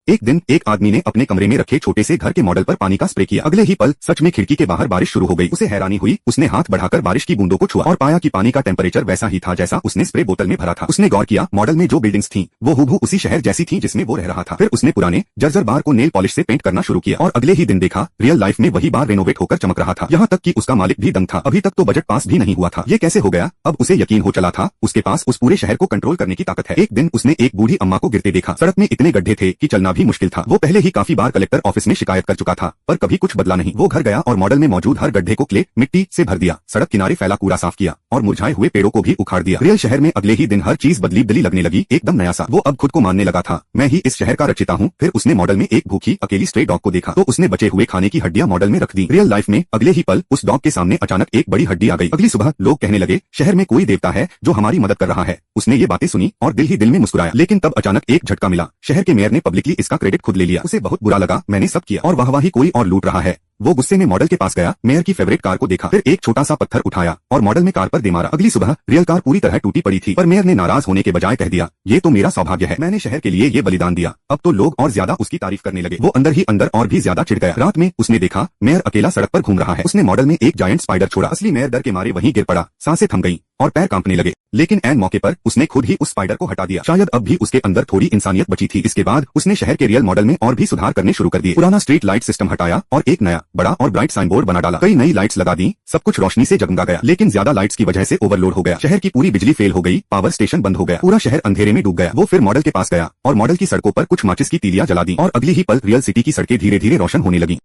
एक दिन एक आदमी ने अपने कमरे में रखे छोटे से घर के मॉडल पर पानी का स्प्रे किया। अगले ही पल सच में खिड़की के बाहर बारिश शुरू हो गई। उसे हैरानी हुई। उसने हाथ बढ़ाकर बारिश की बूंदों को छुआ और पाया कि पानी का टेम्परेचर वैसा ही था जैसा उसने स्प्रे बोतल में भरा था। उसने गौर किया, मॉडल में जो बिल्डिंग्स थीं, वो हूबहू उसी शहर जैसी थीं जिसमें वो रह रहा था। फिर उसने पुराने जर्जर बार को नेल पॉलिश से पेंट करना शुरू किया और अगले ही दिन देखा रियल लाइफ में वही बार रेनोवेट होकर चमक रहा था। यहाँ तक कि उसका मालिक भी दंग था। अभी तक तो बजट पास भी नहीं हुआ था। ये कैसे हो गया? अब उसे यकीन हो चला था उसके पास उस पूरे शहर को कंट्रोल करने की ताकत है। एक दिन उसने एक बूढ़ी अम्मा को गिरते देखा। सड़क में इतने गड्ढे थे कि चलना भी मुश्किल था। वो पहले ही काफी बार कलेक्टर ऑफिस में शिकायत कर चुका था, पर कभी कुछ बदला नहीं। वो घर गया और मॉडल में मौजूद हर गड्ढे को क्ले मिट्टी से भर दिया। सड़क किनारे फैला कूड़ा साफ किया और मुरझाए हुए पेड़ों को भी उखाड़ दिया। रियल शहर में अगले ही दिन हर चीज बदली बदली लगने लगी, एकदम नया सा। वो अब खुद को मानने लगा था, मैं ही इस शहर का रचिता हूँ। फिर उसने मॉडल में एक भूखी अकेली स्ट्रे डॉग को देखा तो उसने बचे हुए खाने की हड्डियां मॉडल में रख दी। रियल लाइफ में अगले ही पल उस डॉग के सामने अचानक एक बड़ी हड्डी आ गई। अगली सुबह लोग कहने लगे, शहर में कोई देवता है जो हमारी मदद कर रहा है। उसने ये बातें सुनी और दिल ही दिल में मुस्कुराया। लेकिन तब अचानक एक झटका मिला। शहर के मेयर ने पब्लिकली इसका क्रेडिट खुद ले लिया। उसे बहुत बुरा लगा, मैंने सब किया और वाहवाही कोई और लूट रहा है। वो गुस्से में मॉडल के पास गया, मेयर की फेवरेट कार को देखा, फिर एक छोटा सा पत्थर उठाया और मॉडल में कार पर दे मारा। अगली सुबह रियल कार पूरी तरह टूटी पड़ी थी, पर मेयर ने नाराज होने के बजाय कह दिया, ये तो मेरा सौभाग्य है, मैंने शहर के लिए ये बलिदान दिया। अब तो लोग और ज्यादा उसकी तारीफ करने लगे। वो अंदर ही अंदर और भी ज्यादा चिढ़ गया। रात में उसने देखा मेयर अकेला सड़क पर घूम रहा है। उसने मॉडल में एक जायंट स्पाइडर छोड़ा। असली मेयर डर के मारे वहीं गिर पड़ा। सांसें थम गईं और पैर कांपने लगे। लेकिन ऐन मौके पर उसने खुद ही उस स्पाइडर को हटा दिया। शायद अब भी उसके अंदर थोड़ी इंसानियत बची थी। इसके बाद उसने शहर के रियल मॉडल में और भी सुधार करने शुरू कर दिए। पुराना स्ट्रीट लाइट सिस्टम हटाया और एक नया बड़ा और ब्राइट साइन बोर्ड बना डाला। कई नई लाइट्स लगा दी। सब कुछ रोशनी से जगमगा गया। लेकिन ज्यादा लाइट्स की वजह से ओवरलोड हो गया। शहर की पूरी बिजली फेल हो गई। पावर स्टेशन बंद हो गया। पूरा शहर अंधेरे में डूब गया। वो फिर मॉडल के पास गया और मॉडल की सड़कों पर कुछ माचिस की तीलियां जला दी और अगली ही पल रियल सिटी की सड़कें धीरे धीरे रोशन होने लगी।